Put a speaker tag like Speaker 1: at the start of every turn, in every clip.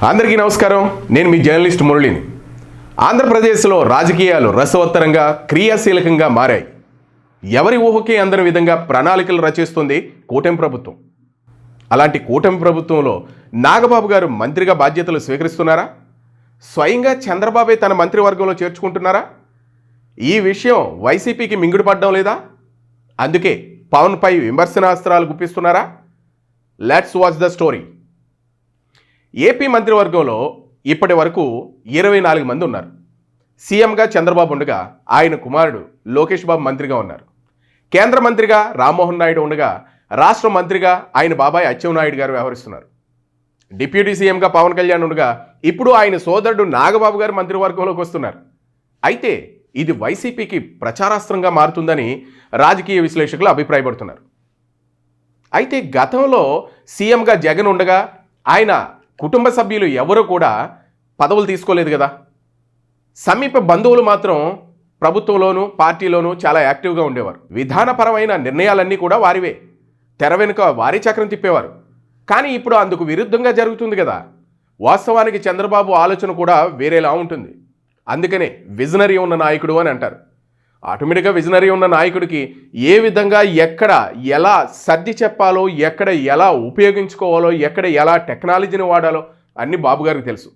Speaker 1: అందరికీ నమస్కారం. నేను మీ జర్నలిస్ట్ మురళిని. ఆంధ్రప్రదేశ్లో రాజకీయాలు రసవత్తరంగా క్రియాశీలకంగా మారాయి. ఎవరి ఊహకి అందని విధంగా ప్రణాళికలు రచిస్తుంది కూటమి ప్రభుత్వం. అలాంటి కూటమి ప్రభుత్వంలో నాగబాబు గారు మంత్రిగా బాధ్యతలు స్వీకరిస్తున్నారా? స్వయంగా చంద్రబాబే తన మంత్రివర్గంలో చేర్చుకుంటున్నారా? ఈ విషయం వైసీపీకి మింగుడుపడడం లేదా? అందుకే పవన్పై విమర్శనాస్త్రాలు గుప్పిస్తున్నారా? Let's watch the story. AP మంత్రివర్గంలో ఇప్పటి వరకు 24 మంది ఉన్నారు. సీఎంగా చంద్రబాబు ఉండగా ఆయన కుమారుడు లోకేష్ బాబు మంత్రిగా ఉన్నారు. కేంద్ర మంత్రిగా రామ్మోహన్ నాయుడు ఉండగా రాష్ట్ర మంత్రిగా ఆయన బాబాయ్ అచ్చెన్నాయుడు గారు వ్యవహరిస్తున్నారు. డిప్యూటీ సీఎంగా పవన్ కళ్యాణ్ ఉండగా ఇప్పుడు ఆయన సోదరుడు నాగబాబు గారు మంత్రివర్గంలోకి వస్తున్నారు. అయితే ఇది వైసీపీకి ప్రచారాస్త్రంగా మారుతుందని రాజకీయ విశ్లేషకులు అభిప్రాయపడుతున్నారు. అయితే గతంలో సీఎంగా జగన్ ఉండగా ఆయన కుటుంబ సభ్యులు ఎవరూ కూడా పదవులు తీసుకోలేదు కదా. సమీప బంధువులు మాత్రం ప్రభుత్వంలోనూ పార్టీలోనూ చాలా యాక్టివ్గా ఉండేవారు. విధానపరమైన నిర్ణయాలన్నీ కూడా వారివే. తెర వెనుక వారి చక్రం తిప్పేవారు. కానీ ఇప్పుడు అందుకు విరుద్ధంగా జరుగుతుంది కదా. వాస్తవానికి చంద్రబాబు ఆలోచన కూడా వేరేలా ఉంటుంది. అందుకనే విజనరీ ఉన్న నాయకుడు అని అంటారు. ఆటోమేటిక్గా విజనరీ ఉన్న నాయకుడికి ఏ విధంగా ఎక్కడ ఎలా సర్ది చెప్పాలో, ఎక్కడ ఎలా ఉపయోగించుకోవాలో, ఎక్కడ ఎలా టెక్నాలజీని వాడాలో అన్నీ బాబు గారికి తెలుసు.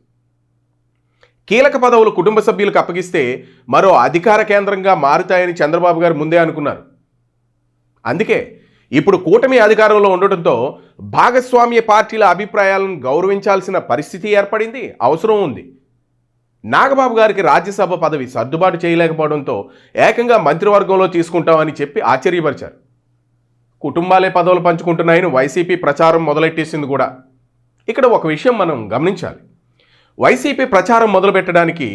Speaker 1: కీలక పదవులు కుటుంబ సభ్యులకు అప్పగిస్తే మరో అధికార కేంద్రంగా మారుతాయని చంద్రబాబు గారు ముందే అనుకున్నారు. అందుకే ఇప్పుడు కూటమి అధికారంలో ఉండటంతో భాగస్వామ్య పార్టీల అభిప్రాయాలను గౌరవించాల్సిన పరిస్థితి ఏర్పడింది, అవసరం ఉంది. నాగబాబు గారికి రాజ్యసభ పదవి సర్దుబాటు చేయలేకపోవడంతో ఏకంగా మంత్రివర్గంలో తీసుకుంటామని చెప్పి ఆశ్చర్యపరిచారు. కుటుంబాలే పదవులు పంచుకుంటున్నాయని వైసీపీ ప్రచారం మొదలెట్టేసింది కూడా. ఇక్కడ ఒక విషయం మనం గమనించాలి. వైసీపీ ప్రచారం మొదలుపెట్టడానికి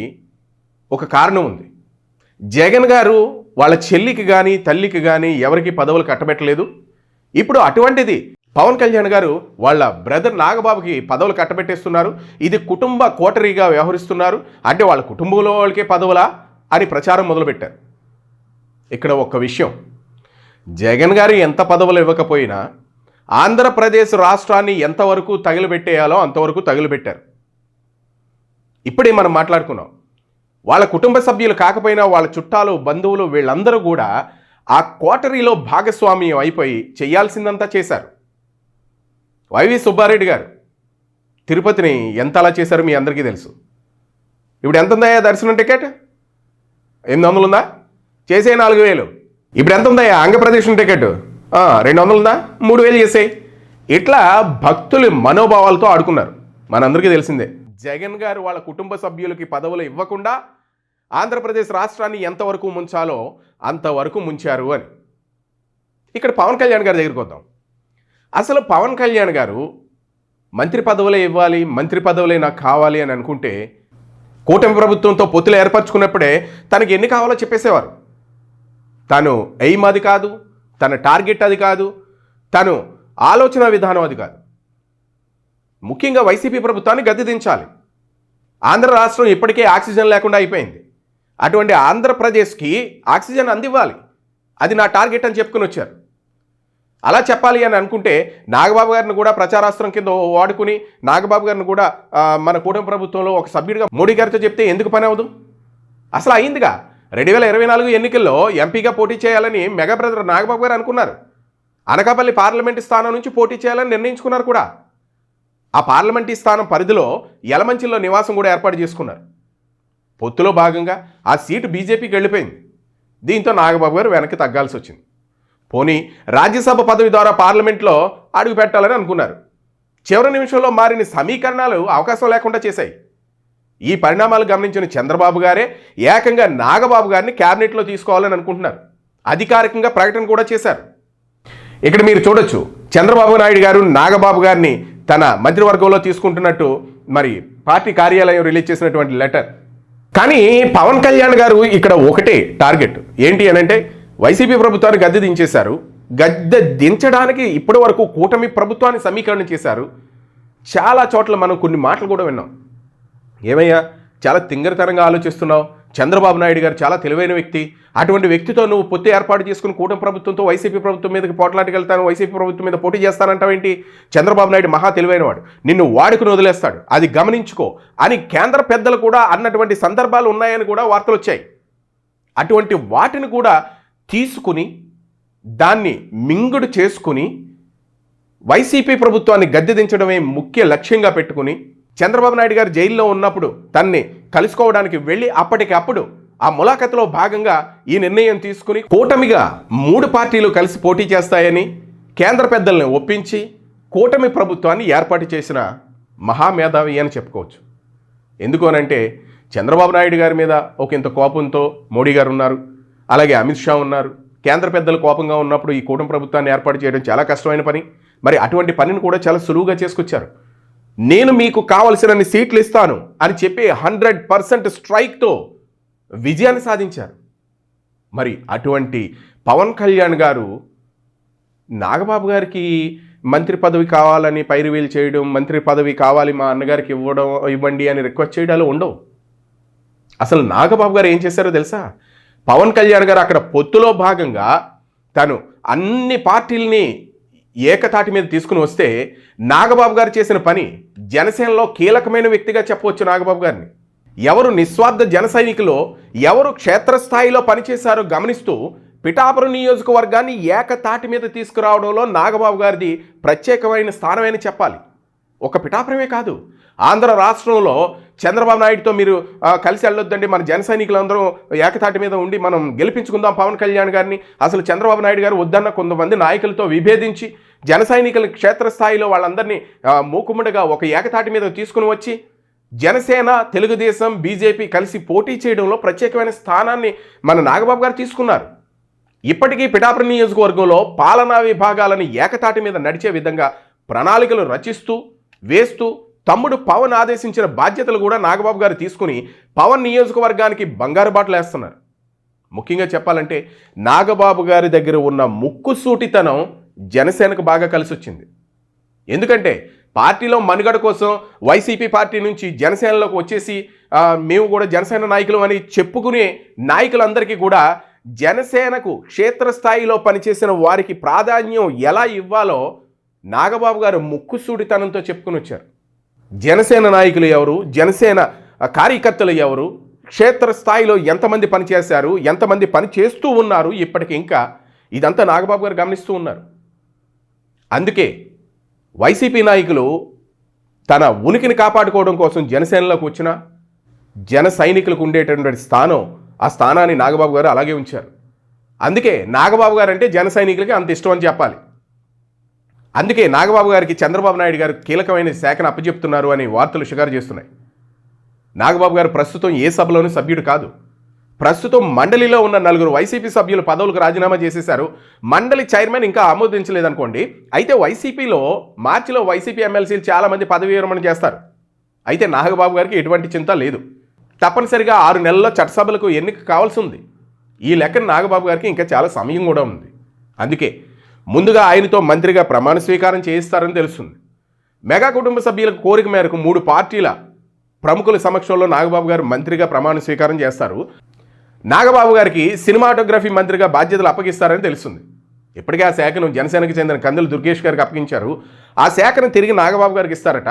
Speaker 1: ఒక కారణం ఉంది. జగన్ గారు వాళ్ళ చెల్లికి కానీ తల్లికి కానీ ఎవరికి పదవులు కట్టబెట్టలేదు. ఇప్పుడు అటువంటిది పవన్ కళ్యాణ్ గారు వాళ్ళ బ్రదర్ నాగబాబుకి పదవులు కట్టబెట్టేస్తున్నారు. ఇది కుటుంబ కోటరీగా వ్యవహరిస్తున్నారు. అంటే వాళ్ళ కుటుంబంలో వాళ్ళకే పదవులా అని ప్రచారం మొదలుపెట్టారు. ఇక్కడ ఒక విషయం, జగన్ గారు ఎంత పదవులు ఇవ్వకపోయినా ఆంధ్రప్రదేశ్ రాష్ట్రాన్ని ఎంతవరకు తగిలిపెట్టేయాలో అంతవరకు తగిలిపెట్టారు. ఇప్పుడే మనం మాట్లాడుకున్నాం. వాళ్ళ కుటుంబ సభ్యులు కాకపోయినా వాళ్ళ చుట్టాలు బంధువులు వీళ్ళందరూ కూడా ఆ కోటరీలో భాగస్వామ్యం అయిపోయి చేయాల్సిందంతా చేశారు. వైవి సుబ్బారెడ్డి గారు తిరుపతిని ఎంత అలా చేశారో మీ అందరికీ తెలుసు. ఇప్పుడు ఎంత ఉందయ్యా దర్శనం టికెట్? 800 ఉందా? చేసే 4000. ఇప్పుడు ఎంత ఉందయ్యా ఆంధ్రప్రదేశ్ టికెట్? 200 ఉందా? 3000 చేసేయి. ఇట్లా భక్తులు మనోభావాలతో ఆడుకున్నారు. మనందరికీ తెలిసిందే. జగన్ గారు వాళ్ళ కుటుంబ సభ్యులకి పదవులు ఇవ్వకుండా ఆంధ్రప్రదేశ్ రాష్ట్రాన్ని ఎంతవరకు ముంచాలో అంతవరకు ముంచారు అని. ఇక్కడ పవన్ కళ్యాణ్ గారి దగ్గరికి వద్దాం. అసలు పవన్ కళ్యాణ్ గారు మంత్రి పదవులే ఇవ్వాలి, మంత్రి పదవులే నాకు కావాలి అని అనుకుంటే కూటమి ప్రభుత్వంతో పొత్తులు ఏర్పరచుకున్నప్పుడే తనకి ఎన్ని కావాలో చెప్పేసేవారు. తను ఎయిమ్ అది కాదు, తన టార్గెట్ అది కాదు, తను ఆలోచన విధానం అది కాదు. ముఖ్యంగా వైసీపీ ప్రభుత్వాన్ని గద్దె దించాలి. ఆంధ్ర రాష్ట్రం ఇప్పటికే ఆక్సిజన్ లేకుండా అయిపోయింది. అటువంటి ఆంధ్రప్రదేశ్కి ఆక్సిజన్ అందివ్వాలి, అది నా టార్గెట్ అని చెప్పుకుని వచ్చారు. అలా చెప్పాలి అని అనుకుంటే నాగబాబు గారిని కూడా ప్రచారాస్త్రం కింద వాడుకుని నాగబాబు గారిని కూడా మన కూటమి ప్రభుత్వంలో ఒక సభ్యుడిగా మోడీ గారితో చెప్తే ఎందుకు పని అవ్వదు? అసలు అయిందిగా. 2024 ఎన్నికల్లో ఎంపీగా పోటీ చేయాలని మెగా బ్రదర్ నాగబాబు గారు అనుకున్నారు. అనకాపల్లి పార్లమెంటు స్థానం నుంచి పోటీ చేయాలని నిర్ణయించుకున్నారు కూడా. ఆ పార్లమెంటు స్థానం పరిధిలో యలమంచిలో నివాసం కూడా ఏర్పాటు చేసుకున్నారు. పొత్తులో భాగంగా ఆ సీటు బీజేపీకి వెళ్ళిపోయింది. దీంతో నాగబాబు గారు వెనక్కి తగ్గాల్సి వచ్చింది. పోనీ రాజ్యసభ పదవి ద్వారా పార్లమెంట్లో అడుగు పెట్టాలని అనుకున్నారు. చివరి నిమిషంలో మారిన సమీకరణాలు అవకాశం లేకుండా చేశాయి. ఈ పరిణామాలు గమనించిన చంద్రబాబు గారే ఏకంగా నాగబాబు గారిని క్యాబినెట్లో తీసుకోవాలని అనుకుంటున్నారు. అధికారికంగా ప్రకటన కూడా చేశారు. ఇక్కడ మీరు చూడొచ్చు, చంద్రబాబు నాయుడు గారు నాగబాబు గారిని తన మంత్రివర్గంలో తీసుకుంటున్నట్టు మరి పార్టీ కార్యాలయం రిలీజ్ చేసినటువంటి లెటర్. కానీ పవన్ కళ్యాణ్ గారు ఇక్కడ ఒకటే టార్గెట్ ఏంటి అని అంటే, వైసీపీ ప్రభుత్వాన్ని గద్దె దించేశారు. గద్దె దించడానికి ఇప్పటి వరకు కూటమి ప్రభుత్వాన్ని సమీకరణ చేశారు. చాలా చోట్ల మనం కొన్ని మాటలు కూడా విన్నాం. ఏమయ్యా చాలా తింగరతనంగా ఆలోచిస్తున్నావు, చంద్రబాబు నాయుడు గారు చాలా తెలివైన వ్యక్తి. అటువంటి వ్యక్తితో నువ్వు పొత్తు ఏర్పాటు చేసుకుని కూటమి ప్రభుత్వంతో వైసీపీ ప్రభుత్వం మీదకి పోట్లాటకెళ్తాను, వైసీపీ ప్రభుత్వం మీద పోటీ చేస్తానంటావేంటి? చంద్రబాబు నాయుడు మహా తెలివైనవాడు, నిన్ను వాడుకుని వదిలేస్తాడు, అది గమనించుకో అని కేంద్ర పెద్దలు కూడా అన్నటువంటి సందర్భాలు ఉన్నాయని కూడా వార్తలు వచ్చాయి. అటువంటి వాటిని కూడా తీసుకుని దాన్ని మింగుడు చేసుకుని వైసీపీ ప్రభుత్వాన్ని గద్దెదించడమే ముఖ్య లక్ష్యంగా పెట్టుకుని చంద్రబాబు నాయుడు గారు జైల్లో ఉన్నప్పుడు తన్ని కలుసుకోవడానికి వెళ్ళి అప్పటికప్పుడు ఆ ములాఖతులో భాగంగా ఈ నిర్ణయం తీసుకుని కూటమిగా 3 పార్టీలు కలిసి పోటీ చేస్తాయని కేంద్ర పెద్దల్ని ఒప్పించి కూటమి ప్రభుత్వాన్ని ఏర్పాటు చేసిన మహామేధావి అని చెప్పుకోవచ్చు. ఎందుకు అనంటే చంద్రబాబు నాయుడు గారి మీద ఒక ఇంత కోపంతో మోడీ గారు ఉన్నారు, అలాగే అమిత్ షా ఉన్నారు. కేంద్ర పెద్దలు కోపంగా ఉన్నప్పుడు ఈ కూటమి ప్రభుత్వాన్ని ఏర్పాటు చేయడం చాలా కష్టమైన పని. మరి అటువంటి పనిని కూడా చాలా సులువుగా చేసుకొచ్చారు. నేను మీకు కావలసినన్ని సీట్లు ఇస్తాను అని చెప్పి 100% స్ట్రైక్తో విజయాన్ని సాధించారు. మరి అటువంటి పవన్ కళ్యాణ్ గారు నాగబాబు గారికి మంత్రి పదవి కావాలని పైరువీలు చేయడం, మంత్రి పదవి కావాలి మా అన్నగారికి ఇవ్వండి అని రిక్వెస్ట్ చేయడాలు ఉండవు. అసలు నాగబాబు గారు ఏం చేశారో తెలుసా? పవన్ కళ్యాణ్ గారు అక్కడ పొత్తులో భాగంగా తను అన్ని పార్టీలని ఏకతాటి మీద తీసుకుని వస్తే నాగబాబు గారు చేసిన పని జనసేనలో కీలకమైన వ్యక్తిగా చెప్పవచ్చు. నాగబాబు గారిని ఎవరు నిస్వార్థ జన సైనికులో ఎవరు క్షేత్రస్థాయిలో పనిచేశారో గమనిస్తూ పిఠాపురం నియోజకవర్గాన్ని ఏకతాటి మీద తీసుకురావడంలో నాగబాబు గారిది ప్రత్యేకమైన స్థానమని చెప్పాలి. ఒక పిఠాపురమే కాదు, ఆంధ్ర రాష్ట్రంలో చంద్రబాబు నాయుడుతో మీరు కలిసి వెళ్ళొద్దండి, మన జన సైనికులందరూ ఏకతాటి మీద ఉండి మనం గెలిపించుకుందాం పవన్ కళ్యాణ్ గారిని. అసలు చంద్రబాబు నాయుడు గారు వద్దన్న కొంతమంది నాయకులతో విభేదించి జన సైనికుల క్షేత్రస్థాయిలో వాళ్ళందరినీ మూకుమ్మడిగా ఒక ఏకతాటి మీద తీసుకుని వచ్చి జనసేన, తెలుగుదేశం, బీజేపీ కలిసి పోటీ చేయడంలో ప్రత్యేకమైన స్థానాన్ని మన నాగబాబు గారు తీసుకున్నారు. ఇప్పటికీ పిఠాపురం నియోజకవర్గంలో పాలనా విభాగాలను ఏకతాటి మీద నడిచే విధంగా ప్రణాళికలు రచిస్తూ వేస్తూ తమ్ముడు పవన్ ఆదేశించిన బాధ్యతలు కూడా నాగబాబు గారు తీసుకుని పవన్ నియోజకవర్గానికి బంగారు బాటలు వేస్తున్నారు. ముఖ్యంగా చెప్పాలంటే నాగబాబు గారి దగ్గర ఉన్న ముక్కుసూటితనం జనసేనకు బాగా కలిసి వచ్చింది. ఎందుకంటే పార్టీలో మనుగడ కోసం వైసీపీ పార్టీ నుంచి జనసేనలోకి వచ్చేసి మేము కూడా జనసేన నాయకులు అని చెప్పుకునే నాయకులందరికీ కూడా జనసేనకు క్షేత్రస్థాయిలో పనిచేసిన వారికి ప్రాధాన్యం ఎలా ఇవ్వాలో నాగబాబు గారు ముక్కుసూడితనంతో చెప్పుకుని వచ్చారు. జనసేన నాయకులు ఎవరు, జనసేన కార్యకర్తలు ఎవరు, క్షేత్రస్థాయిలో ఎంతమంది పనిచేశారు, ఎంతమంది పని చేస్తూ ఉన్నారు ఇప్పటికి ఇంకా ఇదంతా నాగబాబు గారు గమనిస్తూ ఉన్నారు. అందుకే వైసీపీ నాయకులు తన ఉనికిని కాపాడుకోవడం కోసం జనసేనలోకి వచ్చిన జన సైనికులకు ఉండేటటువంటి స్థానం, ఆ స్థానాన్ని నాగబాబు గారు అలాగే ఉంచారు. అందుకే నాగబాబు గారు అంటే జన సైనికులకి అంత ఇష్టం అని చెప్పాలి. అందుకే నాగబాబు గారికి చంద్రబాబు నాయుడు గారు కీలకమైన శాఖను అప్పచెప్తున్నారు అని వార్తలు షికారు చేస్తున్నాయి. నాగబాబు గారు ప్రస్తుతం ఏ సభలోనూ సభ్యుడు కాదు. ప్రస్తుతం మండలిలో ఉన్న 4 వైసీపీ సభ్యులు పదవులకు రాజీనామా చేసేశారు. మండలి చైర్మన్ ఇంకా ఆమోదించలేదనుకోండి. అయితే వైసీపీలో మార్చిలో వైసీపీ ఎమ్మెల్సీలు చాలామంది పదవి విరమణ చేస్తారు. అయితే నాగబాబు గారికి ఎటువంటి చింత లేదు. తప్పనిసరిగా 6 నెలల్లో చట్టసభలకు ఎన్నిక కావాల్సి ఉంది. ఈ లెక్కన నాగబాబు గారికి ఇంకా చాలా సమయం కూడా ఉంది. అందుకే ముందుగా ఆయనతో మంత్రిగా ప్రమాణ స్వీకారం చేయిస్తారని తెలుస్తుంది. మెగా కుటుంబ సభ్యుల కోరిక మేరకు 3 పార్టీల ప్రముఖుల సమక్షంలో నాగబాబు గారు మంత్రిగా ప్రమాణ స్వీకారం చేస్తారు. నాగబాబు గారికి సినిమాటోగ్రఫీ మంత్రిగా బాధ్యతలు అప్పగిస్తారని తెలుస్తుంది. ఇప్పటికే ఆ శాఖను జనసేనకు చెందిన కందుల దుర్గేష్ గారికి అప్పగించారు. ఆ శాఖను తిరిగి నాగబాబు గారికి ఇస్తారట.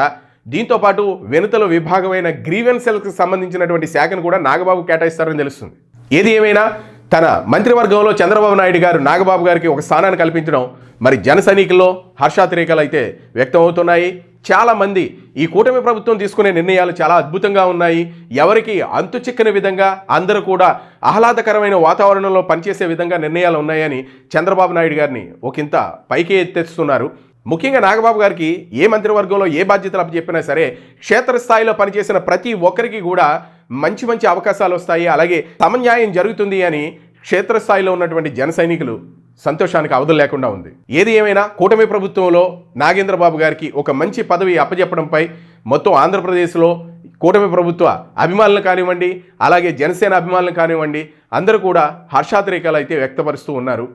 Speaker 1: దీంతోపాటు వెనుతల విభాగమైన గ్రీవెన్సెల్కి సంబంధించినటువంటి శాఖను కూడా నాగబాబు కేటాయిస్తారని తెలుస్తుంది. ఏది ఏమైనా తన మంత్రివర్గంలో చంద్రబాబు నాయుడు గారు నాగబాబు గారికి ఒక స్థానాన్ని కల్పించడం మరి జన సైనికుల్లో హర్షాతిరేకాలు అయితే వ్యక్తమవుతున్నాయి. చాలామంది ఈ కూటమి ప్రభుత్వం తీసుకునే నిర్ణయాలు చాలా అద్భుతంగా ఉన్నాయి, ఎవరికి అంతు చిక్కని విధంగా అందరూ కూడా ఆహ్లాదకరమైన వాతావరణంలో పనిచేసే విధంగా నిర్ణయాలు ఉన్నాయని చంద్రబాబు నాయుడు గారిని ఒకంత పైకి ఎత్తేస్తున్నారు. ముఖ్యంగా నాగబాబు గారికి ఏ మంత్రివర్గంలో ఏ బాధ్యతలు అప్పచెప్పినా సరే క్షేత్రస్థాయిలో పనిచేసిన ప్రతి ఒక్కరికి కూడా మంచి మంచి అవకాశాలు వస్తాయి, అలాగే సమన్యాయం జరుగుతుంది అని క్షేత్రస్థాయిలో ఉన్నటువంటి జన సైనికులు సంతోషానికి అవధులు లేకుండా ఉంది. ఏది ఏమైనా కూటమి ప్రభుత్వంలో నాగేంద్రబాబు గారికి ఒక మంచి పదవి అప్పచెప్పడంపై మొత్తం ఆంధ్రప్రదేశ్లో కూటమి ప్రభుత్వ అభిమానులు కానివ్వండి, అలాగే జనసేన అభిమానులు కానివ్వండి, అందరూ కూడా హర్షాతిరేకాలు అయితే వ్యక్తపరుస్తూ ఉన్నారు.